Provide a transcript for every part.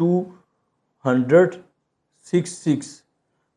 266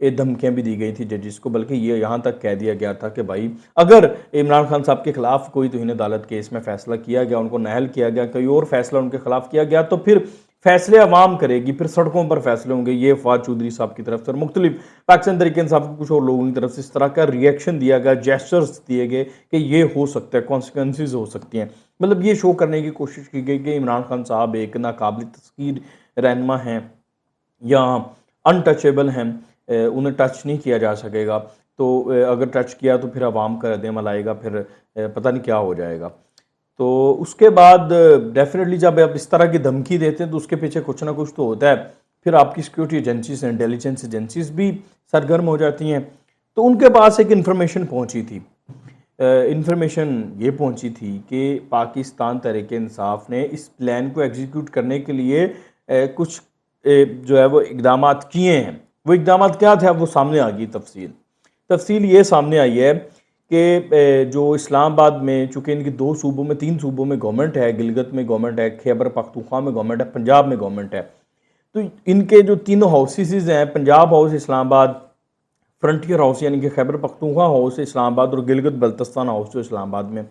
دھمکیاں بھی دی گئی تھی ججز کو، بلکہ یہ یہاں تک کہہ دیا گیا تھا کہ بھائی اگر عمران خان صاحب کے خلاف کوئی توہین عدالت کیس میں فیصلہ کیا گیا، ان کو نااہل کیا گیا، کوئی اور فیصلہ ان کے خلاف کیا گیا، تو پھر فیصلے عوام کرے گی، پھر سڑکوں پر فیصلے ہوں گے۔ یہ فواد چودھری صاحب کی طرف سے اور مختلف پاکستان تحریک انصاف کے کچھ اور لوگوں کی طرف سے اس طرح کا ریئیکشن دیا گیا، جیسچرز دیے گئے کہ یہ ہو سکتا ہے، کانسیکوینسز ہو سکتی ہیں۔ مطلب یہ شو کرنے کی کوشش کی گئی کہ عمران خان صاحب ایک ناقابل تسخیر رہنما ہیں یا انٹچیبل ہیں، انہیں ٹچ نہیں کیا جا سکے گا، تو اگر ٹچ کیا تو پھر عوام کا رد عمل آئے گا، پھر پتہ نہیں کیا ہو جائے گا۔ تو اس کے بعد ڈیفینیٹلی جب آپ اس طرح کی دھمکی دیتے ہیں تو اس کے پیچھے کچھ نہ کچھ تو ہوتا ہے، پھر آپ کی سیکیورٹی ایجنسیز انٹیلیجنس ایجنسیز بھی سرگرم ہو جاتی ہیں۔ تو ان کے پاس ایک انفارمیشن پہنچی تھی، انفارمیشن یہ پہنچی تھی کہ پاکستان تحریک انصاف نے اس پلان کو ایگزیکیوٹ کرنے کے لیے کچھ جو ہے وہ اقدامات کیے ہیں۔ وہ اقدامات کیا تھے، اب وہ سامنے آ گئی تفصیل یہ سامنے آئی ہے کہ جو اسلام آباد میں، چونکہ ان کے 2 صوبوں میں 3 صوبوں میں گورنمنٹ ہے، گلگت میں گورنمنٹ ہے، خیبر پختونخوا میں گورنمنٹ ہے، پنجاب میں گورنمنٹ ہے، تو ان کے جو تینوں ہاؤسز ہیں، پنجاب ہاؤس اسلام آباد، فرنٹیئر ہاؤس یعنی کہ خیبر پختونخوا ہاؤس اسلام آباد، اور گلگت بلتستان ہاؤس جو اسلام آباد میں،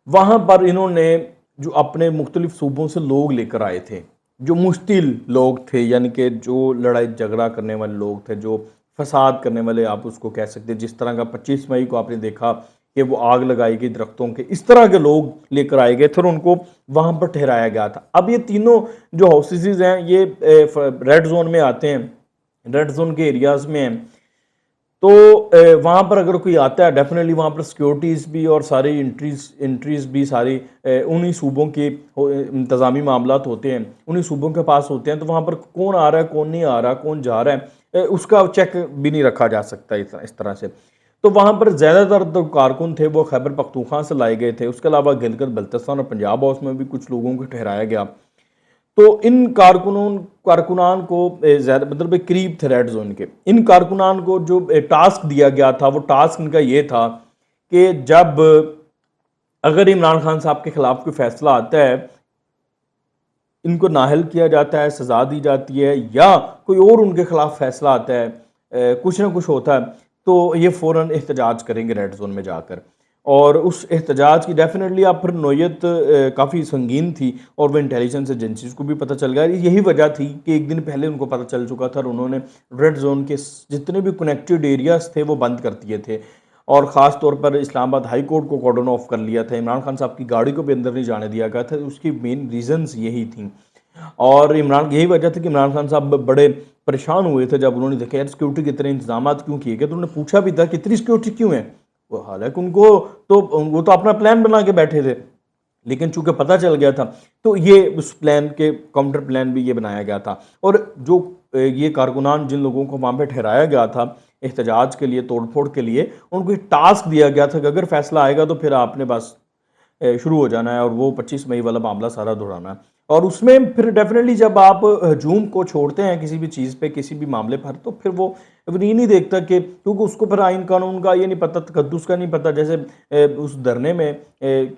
وہاں پر انہوں نے جو اپنے مختلف صوبوں سے لوگ لے کر آئے تھے، جو مشتل لوگ تھے، یعنی کہ جو لڑائی جھگڑا کرنے والے لوگ تھے، جو فساد کرنے والے آپ اس کو کہہ سکتے ہیں، جس طرح کا 25 مئی کو آپ نے دیکھا کہ وہ آگ لگائی گئی درختوں کے، اس طرح کے لوگ لے کر آئے گئے تھے اور ان کو وہاں پر ٹھہرایا گیا تھا۔ اب یہ تینوں جو ہاؤسز ہیں یہ ریڈ زون میں آتے ہیں، ریڈ زون کے ایریاز میں ہیں، تو وہاں پر اگر کوئی آتا ہے ڈیفینیٹلی وہاں پر سیکیورٹیز بھی اور ساری انٹریز بھی ساری انہی صوبوں کے انتظامی معاملات ہوتے ہیں، انہی صوبوں کے پاس ہوتے ہیں، تو وہاں پر کون آ رہا ہے، کون نہیں آ رہا، کون جا رہا ہے، اس کا چیک بھی نہیں رکھا جا سکتا اس طرح سے۔ تو وہاں پر زیادہ تر جو کارکن تھے وہ خیبر پختونخوا سے لائے گئے تھے، اس کے علاوہ گلگت بلتستان اور پنجاب ہاؤس میں بھی کچھ لوگوں کو ٹھہرایا گیا۔ تو ان کارکنان کو زیادہ مطلب قریب تھے ریڈ زون کے، ان کارکنان کو جو ٹاسک دیا گیا تھا، وہ ٹاسک ان کا یہ تھا کہ جب اگر عمران خان صاحب کے خلاف کوئی فیصلہ آتا ہے، ان کو نااہل کیا جاتا ہے، سزا دی جاتی ہے، یا کوئی اور ان کے خلاف فیصلہ آتا ہے، کچھ نہ کچھ ہوتا ہے، تو یہ فوراً احتجاج کریں گے ریڈ زون میں جا کر، اور اس احتجاج کی ڈیفینیٹلی آپ پھر نوعیت کافی سنگین تھی، اور وہ انٹیلیجنس ایجنسیز کو بھی پتہ چل گیا۔ یہی وجہ تھی کہ ایک دن پہلے ان کو پتہ چل چکا تھا اور انہوں نے ریڈ زون کے جتنے بھی کنیکٹڈ ایریاز تھے وہ بند کر دیے تھے، اور خاص طور پر اسلام آباد ہائی کورٹ کو کارڈن آف کر لیا تھا، عمران خان صاحب کی گاڑی کو بھی اندر نہیں جانے دیا گیا تھا۔ اس کی مین ریزنز یہی تھیں، اور یہی وجہ تھی کہ عمران خان صاحب بڑے پریشان ہوئے تھے جب انہوں نے دیکھا یار سیکیورٹی کے اتنے انتظامات کیوں کیے گئے، تو انہوں نے پوچھا بھی تھا کہ اتنی سیکیورٹی کیوں ہے، حالانکہ وہ تو اپنا پلان بنا کے بیٹھے تھے، لیکن چونکہ پتہ چل گیا تھا تو یہ اس پلان کے کاؤنٹر پلان بھی یہ بنایا گیا تھا۔ اور جو یہ کارکنان جن لوگوں کو وہاں پہ ٹھہرایا گیا تھا احتجاج کے لیے، توڑ پھوڑ کے لیے، ان کو ایک ٹاسک دیا گیا تھا کہ اگر فیصلہ آئے گا تو پھر آپ نے بس شروع ہو جانا ہے اور وہ 25 مئی والا معاملہ سارا دہرانا ہے۔ اور اس میں پھر ڈیفینیٹلی جب آپ ہجوم کو چھوڑتے ہیں کسی بھی چیز پہ، کسی بھی معاملے پر، تو پھر وہ یہ نہیں دیکھتا کہ کیونکہ اس کو پھر آئین قانون کا یہ نہیں پتہ، تقدس کا نہیں پتہ، جیسے اس دھرنے میں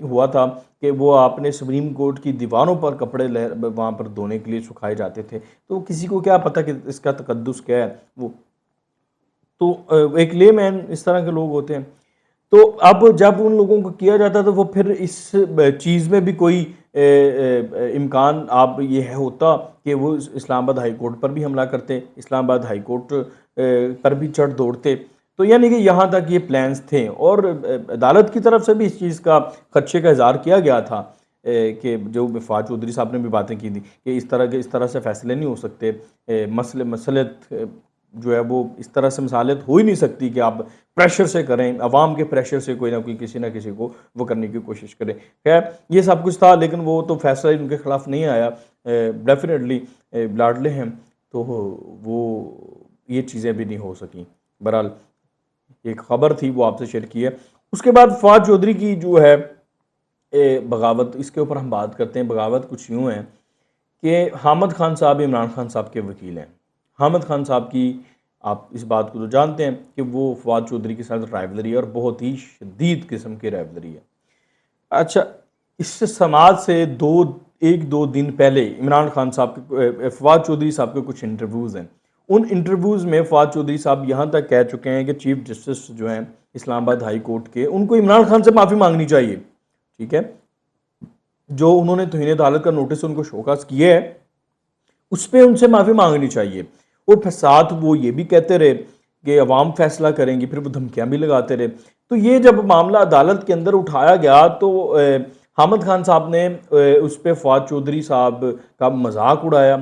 ہوا تھا کہ وہ آپ نے سپریم کورٹ کی دیواروں پر کپڑے وہاں پر دھونے کے لیے سکھائے جاتے تھے، تو کسی کو کیا پتہ کہ اس کا تقدس کیا ہے، وہ تو ایک لے مین اس طرح کے لوگ ہوتے ہیں۔ تو اب جب ان لوگوں کو کیا جاتا تو وہ پھر اس چیز میں بھی کوئی امکان آپ یہ ہوتا کہ وہ اسلام آباد ہائی کورٹ پر بھی حملہ کرتے، اسلام آباد ہائی کورٹ پر بھی چڑھ دوڑتے، تو یعنی کہ یہاں تک یہ پلانز تھے، اور عدالت کی طرف سے بھی اس چیز کا خدشے کا اظہار کیا گیا تھا کہ جو فواد چودھری صاحب نے بھی باتیں کی تھی کہ اس طرح سے فیصلے نہیں ہو سکتے، مسلط جو ہے وہ اس طرح سے مثالت ہو ہی نہیں سکتی کہ آپ پریشر سے کریں، عوام کے پریشر سے کوئی نہ کوئی کسی نہ کسی کو وہ کرنے کی کوشش کرے۔ خیر یہ سب کچھ تھا، لیکن وہ تو فیصلہ ان کے خلاف نہیں آیا، ڈیفینیٹلی لاڈلے ہیں تو وہ یہ چیزیں بھی نہیں ہو سکیں۔ بہرحال ایک خبر تھی وہ آپ سے شیئر کی ہے۔ اس کے بعد فواد چودھری کی جو ہے بغاوت، اس کے اوپر ہم بات کرتے ہیں۔ بغاوت کچھ یوں ہے کہ حامد خان صاحب عمران خان صاحب کے وکیل ہیں۔ حامد خان صاحب کی آپ اس بات کو تو جانتے ہیں کہ وہ فواد چودھری کے ساتھ رائیولری ہے، اور بہت ہی شدید قسم کی رائیولری ہے۔ اچھا، اس سے سماج سے ایک دو دن پہلے عمران خان صاحب کے فواد چودھری صاحب کے کچھ انٹرویوز ہیں، ان انٹرویوز میں فواد چودھری صاحب یہاں تک کہہ چکے ہیں کہ چیف جسٹس جو ہیں اسلام آباد ہائی کورٹ کے، ان کو عمران خان سے معافی مانگنی چاہیے، ٹھیک ہے، جو انہوں نے توہین عدالت کا نوٹس ان کو شوکاز کیا ہے اس پہ ان سے معافی مانگنی چاہیے۔ اور پھر ساتھ وہ یہ بھی کہتے رہے کہ عوام فیصلہ کریں گی، پھر وہ دھمکیاں بھی لگاتے رہے۔ تو یہ جب معاملہ عدالت کے اندر اٹھایا گیا تو حامد خان صاحب نے اس پہ فواد چودھری صاحب کا مذاق اڑایا،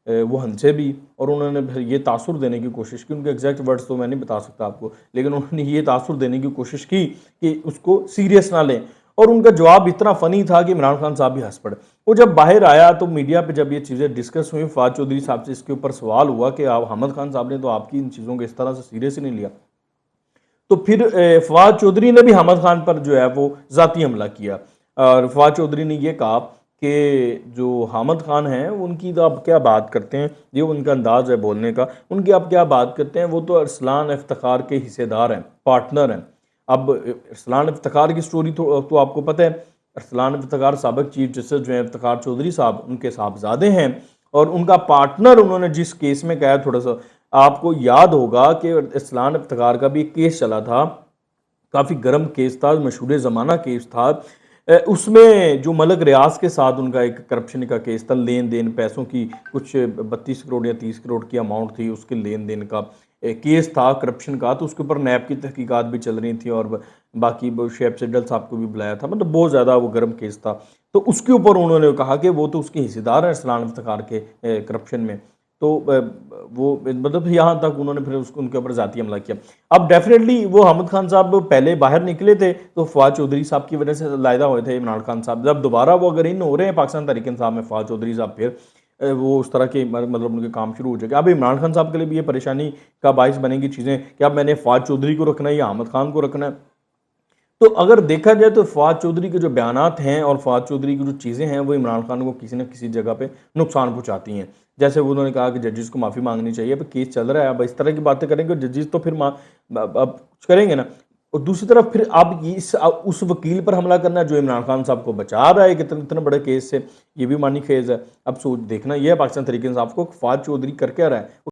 وہ ہنسے بھی، اور انہوں نے پھر یہ تاثر دینے کی کوشش کی، ان کے ایگزیکٹ ورڈز تو میں نہیں بتا سکتا آپ کو، لیکن انہوں نے یہ تاثر دینے کی کوشش کی کہ اس کو سیریس نہ لیں، اور ان کا جواب اتنا فنی تھا کہ عمران خان صاحب بھی ہنس پڑے۔ وہ جب باہر آیا تو میڈیا پہ جب یہ چیزیں ڈسکس ہوئی، فواد چودھری صاحب سے اس کے اوپر سوال ہوا کہ آپ حامد خان صاحب نے تو آپ کی ان چیزوں کو اس طرح سے سیریس ہی نہیں لیا، تو پھر فواد چودھری نے بھی حامد خان پر جو ہے وہ ذاتی حملہ کیا، اور فواد چودھری نے یہ کہا کہ جو حامد خان ہیں ان کی تو آپ کیا بات کرتے ہیں، یہ ان کا انداز ہے بولنے کا، ان کی آپ کیا بات کرتے ہیں، وہ تو ارسلان افتخار کے حصے دار ہیں، پارٹنر ہیں۔ اب ارسلان افتخار کی سٹوری تو آپ کو پتہ ہے، ارسلان افتخار سابق چیف جسٹس جو ہیں افتخار چودھری صاحب، ان کے صاحبزادے ہیں، اور ان کا پارٹنر انہوں نے جس کیس میں کہا، تھوڑا سا آپ کو یاد ہوگا کہ ارسلان افتخار کا بھی ایک کیس چلا تھا، کافی گرم کیس تھا، مشہور زمانہ کیس تھا، اس میں جو ملک ریاض کے ساتھ ان کا ایک کرپشن کا کیس تھا، لین دین پیسوں کی، کچھ 32 کروڑ یا 30 کروڑ کی اماؤنٹ تھی، اس کے لین دین کا کیس تھا کرپشن کا، تو اس کے اوپر نیب کی تحقیقات بھی چل رہی تھی، اور باقی شعیب سڈل صاحب کو بھی بلایا تھا، مطلب بہت زیادہ وہ گرم کیس تھا۔ تو اس کے اوپر انہوں نے کہا کہ وہ تو اس کے حصے دار ہیں ارسلان افتخار کے کرپشن میں، تو وہ مطلب یہاں تک انہوں نے پھر ان کے اوپر ذاتی حملہ کیا۔ اب ڈیفینیٹلی وہ حامد خان صاحب پہلے باہر نکلے تھے تو فواد چودھری صاحب کی وجہ سے علیحدہ ہوئے تھے عمران خان صاحب، جب دوبارہ وہ اگر ان ہو رہے ہیں پاکستان تحریک انصاف میں فواد چودھری صاحب، پھر وہ اس طرح کے مطلب ان کے کام شروع ہو جائے گا۔ اب عمران خان صاحب کے لیے بھی یہ پریشانی کا باعث بنیں گی چیزیں کہ اب میں نے فواد چودھری کو رکھنا ہے یا حامد خان کو رکھنا ہے۔ تو اگر دیکھا جائے تو فواد چودھری کے جو بیانات ہیں اور فواد چودھری کی جو چیزیں ہیں وہ عمران خان کو کسی نہ کسی جگہ پہ نقصان پہنچاتی ہیں، جیسے انہوں نے کہا کہ ججز کو معافی مانگنی چاہیے، اب کیس چل رہا ہے، اب اس طرح کی باتیں کریں گے ججز تو پھر اب کچھ کریں گے نا، اور دوسری طرف پھر اب اس وکیل پر حملہ کرنا جو عمران خان صاحب کو بچا رہا ہے کہ اتنے بڑے کیس سے، یہ بھی مانی خیز ہے۔ اب دیکھنا یہ ہے پاکستان تحریک انصاف کو فواد چودھری کر کے رہا ہے۔